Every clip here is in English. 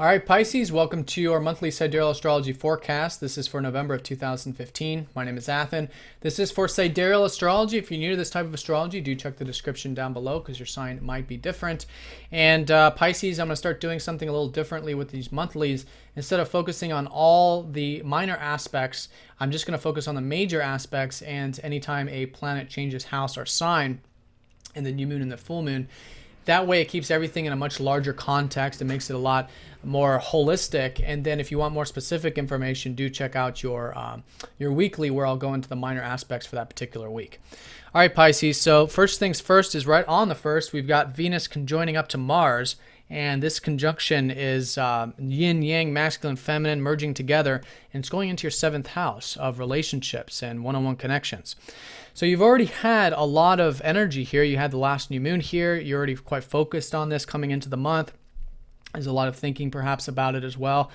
All right, Pisces, welcome to your monthly Sidereal Astrology forecast. This is for November of 2015. My name is Athen. This is for Sidereal Astrology. If you're new to this type of astrology, do check the description down below because your sign might be different. And Pisces, I'm going to start doing something a little differently with these monthlies. Instead of focusing on all the minor aspects, I'm just going to focus on the major aspects, and anytime a planet changes house or sign in the new moon and the full moon, that way it keeps everything in a much larger context. It makes it a lot more holistic. And then if you want more specific information, do check out your weekly, where I'll go into the minor aspects for that particular week. All right, Pisces. So first things first is right on the first, we've got Venus conjoining up to Mars. And this conjunction is yin, yang, masculine, feminine, merging together. And it's going into your 7th house of relationships and one-on-one connections. So you've already had a lot of energy here. You had the last new moon here. You're already quite focused on this coming into the month. There's a lot of thinking perhaps about it as well.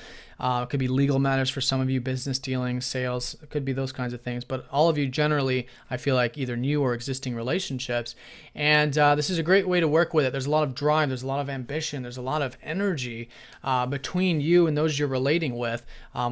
It could be legal matters for some of you, business dealings, sales. It could be those kinds of things. But all of you generally, I feel like, either new or existing relationships. And this is a great way to work with it. There's a lot of drive. There's a lot of ambition. There's a lot of energy between you and those you're relating with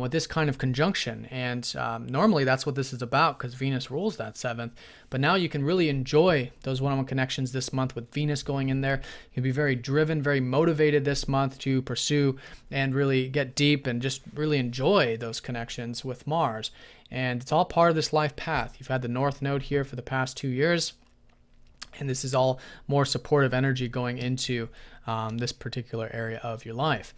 this kind of conjunction. And normally that's what this is about, because Venus rules that 7th. But now you can really enjoy those one-on-one connections this month with Venus going in there. You'll be very driven, very motivated this month to pursue and really get deep and just really enjoy those connections with Mars. And it's all part of this life path. You've had the North Node here for the past 2 years. And this is all more supportive energy going into this particular area of your life.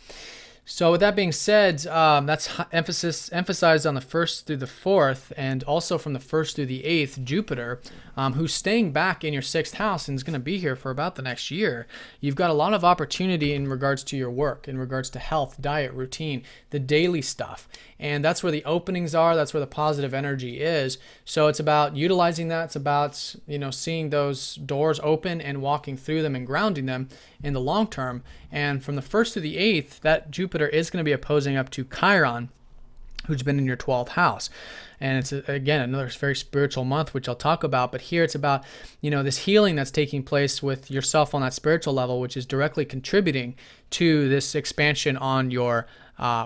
So with that being said, that's emphasized on the 1st through the 4th, and also from the 1st through the 8th, Jupiter, who's staying back in your 6th house and is going to be here for about the next year. You've got a lot of opportunity in regards to your work, in regards to health, diet, routine, the daily stuff. And that's where the openings are. That's where the positive energy is. So it's about utilizing that. It's about, seeing those doors open and walking through them and grounding them in the long term. And from the 1st to the 8th, that Jupiter is going to be opposing up to Chiron, who's been in your 12th house. And it's, again, another very spiritual month, which I'll talk about. But here it's about, this healing that's taking place with yourself on that spiritual level, which is directly contributing to this expansion on your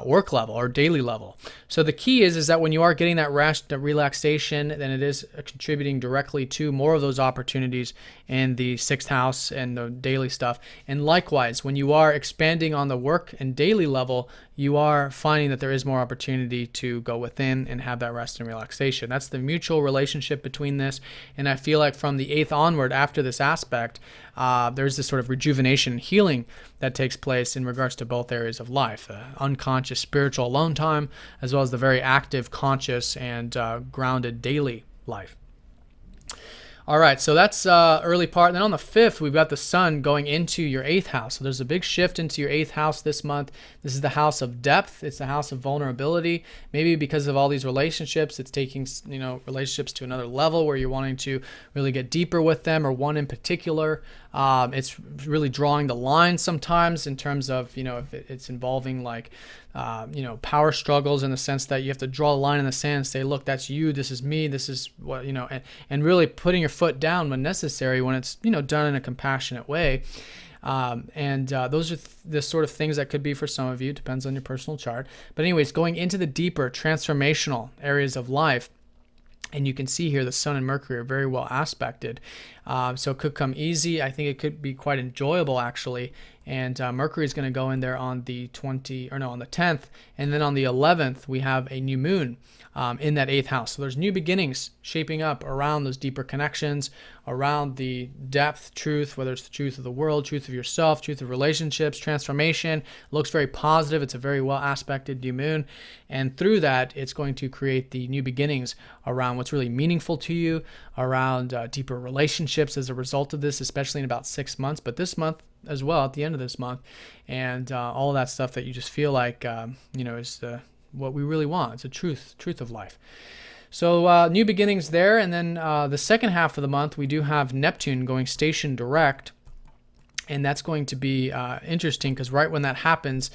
work level or daily level. So the key is that when you are getting that rest, that relaxation, then it is contributing directly to more of those opportunities in the 6th house and the daily stuff. And likewise, when you are expanding on the work and daily level, you are finding that there is more opportunity to go within and have that rest and relaxation. That's the mutual relationship between this. And I feel like from the 8th onward, after this aspect, there's this sort of rejuvenation and healing that takes place in regards to both areas of life, unconscious spiritual alone time, as well as the very active, conscious, and grounded daily life. All right, so that's early part. And then on the 5th, we've got the sun going into your 8th house. So there's a big shift into your 8th house this month. This is the house of depth. It's the house of vulnerability. Maybe because of all these relationships, it's taking relationships to another level where you're wanting to really get deeper with them, or one in particular. It's really drawing the line sometimes in terms of, if it's involving like, power struggles, in the sense that you have to draw a line in the sand and say, look, that's you, this is me, this is what, and really putting your foot down when necessary, when it's, done in a compassionate way. Those are the sort of things that could be for some of you, depends on your personal chart. But anyways, going into the deeper transformational areas of life. And you can see here the Sun and Mercury are very well aspected. So it could come easy. I think it could be quite enjoyable, actually. And Mercury is going to go in there on the 10th. And then on the 11th, we have a new moon in that 8th house. So there's new beginnings shaping up around those deeper connections, around the depth, truth, whether it's the truth of the world, truth of yourself, truth of relationships, transformation. It looks very positive. It's a very well aspected new moon. And through that, it's going to create the new beginnings around what's really meaningful to you, around deeper relationships as a result of this, especially in about 6 months, but this month as well, at the end of this month, and all of that stuff that you just feel like, is what we really want. It's a truth of life. So new beginnings there. And then the second half of the month, we do have Neptune going station direct. And that's going to be interesting, because right when that happens,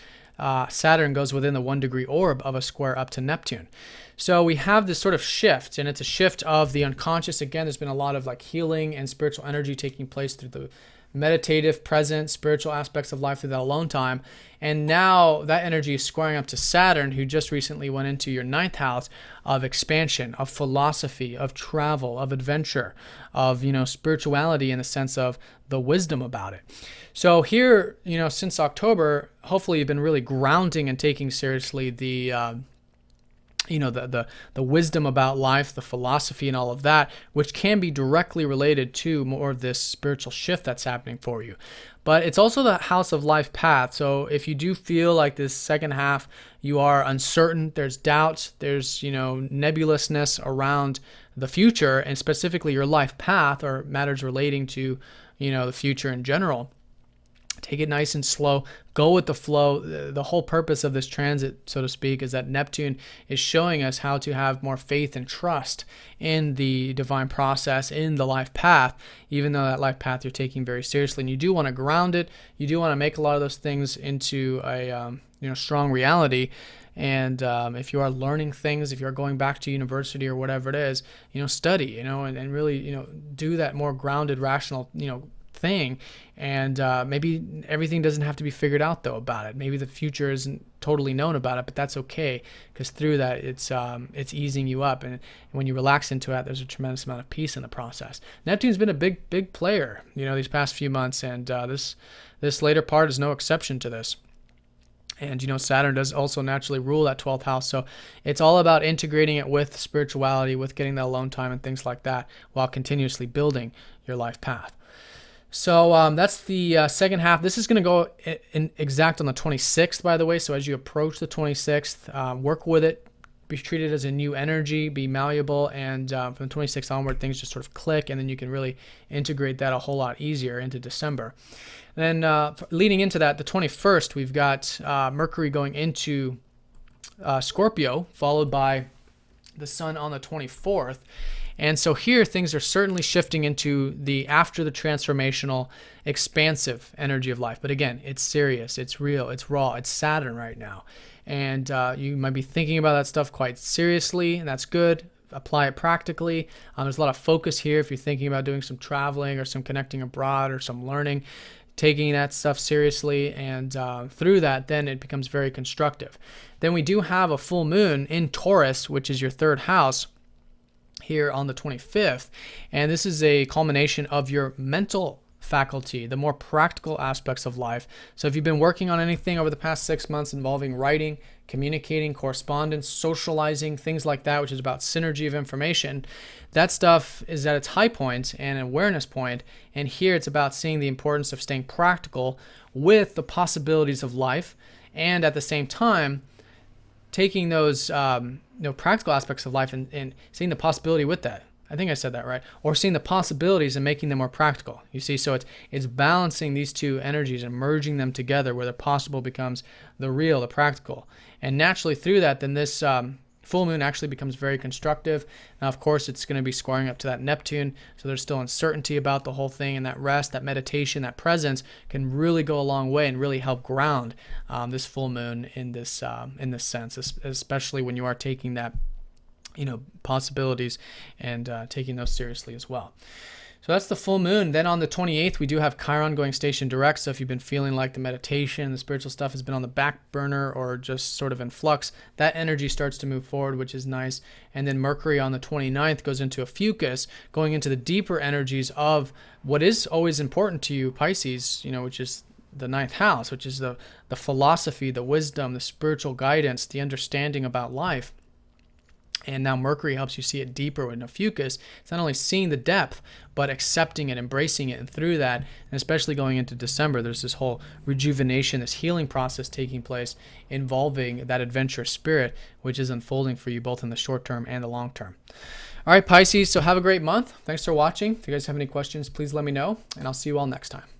Saturn goes within the 1 degree orb of a square up to Neptune. So we have this sort of shift, and it's a shift of the unconscious. Again, there's been a lot of like healing and spiritual energy taking place through the meditative, present, spiritual aspects of life through that alone time. And now that energy is squaring up to Saturn, who just recently went into your ninth house of expansion, of philosophy, of travel, of adventure, of, spirituality in the sense of the wisdom about it. So here, since October, hopefully you've been really grounding and taking seriously the wisdom about life, the philosophy and all of that, which can be directly related to more of this spiritual shift that's happening for you. But it's also the house of life path. So if you do feel like this second half, you are uncertain, there's doubts, there's, nebulousness around the future, and specifically your life path or matters relating to, the future in general, take it nice and slow. Go with the flow. The whole purpose of this transit, so to speak, is that Neptune is showing us how to have more faith and trust in the divine process, in the life path, even though that life path you're taking very seriously. And you do want to ground it. You do want to make a lot of those things into a strong reality. And if you are learning things, if you're going back to university or whatever it is, study, and really, do that more grounded, rational, thing. And maybe everything doesn't have to be figured out though about it. Maybe the future isn't totally known about it, but that's okay, because through that it's easing you up, and when you relax into it, there's a tremendous amount of peace in the process. Neptune's been a big player, these past few months, and this later part is no exception to this. And Saturn does also naturally rule that 12th house, so it's all about integrating it with spirituality, with getting that alone time and things like that, while continuously building your life path. So that's the second half. This is going to go in exact on the 26th, by the way. So as you approach the 26th, work with it. Be treated as a new energy, be malleable, and from the 26th onward, things just sort of click, and then you can really integrate that a whole lot easier into December. Then leading into that, the 21st, we've got Mercury going into Scorpio, followed by the Sun on the 24th. And so here things are certainly shifting into the after the transformational, expansive energy of life. But again, it's serious, it's real, it's raw, it's Saturn right now. And you might be thinking about that stuff quite seriously, and that's good. Apply it practically. There's a lot of focus here if you're thinking about doing some traveling or some connecting abroad or some learning, taking that stuff seriously, and through that, then it becomes very constructive. Then we do have a full moon in Taurus, which is your third house, here on the 25th, and this is a culmination of your mental faculty, the more practical aspects of life. So if you've been working on anything over the past 6 months involving writing, communicating, correspondence, socializing, things like that, which is about synergy of information, that stuff is at its high point and an awareness point. And here it's about seeing the importance of staying practical with the possibilities of life, and at the same time taking those practical aspects of life and seeing the possibility with that. I think I said that right. Or seeing the possibilities and making them more practical. You see, so it's balancing these two energies and merging them together, where the possible becomes the real, the practical. And naturally through that, then this full moon actually becomes very constructive. Now, of course, it's going to be squaring up to that Neptune, so there's still uncertainty about the whole thing, and that rest, that meditation, that presence can really go a long way and really help ground this full moon in this sense, especially when you are taking that possibilities and taking those seriously as well. So that's the full moon. Then on the 28th, we do have Chiron going station direct. So if you've been feeling like the meditation, the spiritual stuff has been on the back burner or just sort of in flux, that energy starts to move forward, which is nice. And then Mercury on the 29th goes into a fucus, going into the deeper energies of what is always important to you, Pisces, which is the ninth house, which is the philosophy, the wisdom, the spiritual guidance, the understanding about life. And now Mercury helps you see it deeper in a fucus. It's not only seeing the depth, but accepting it, embracing it. And through that, and especially going into December, there's this whole rejuvenation, this healing process taking place involving that adventurous spirit, which is unfolding for you both in the short term and the long term. All right, Pisces, so have a great month. Thanks for watching. If you guys have any questions, please let me know, and I'll see you all next time.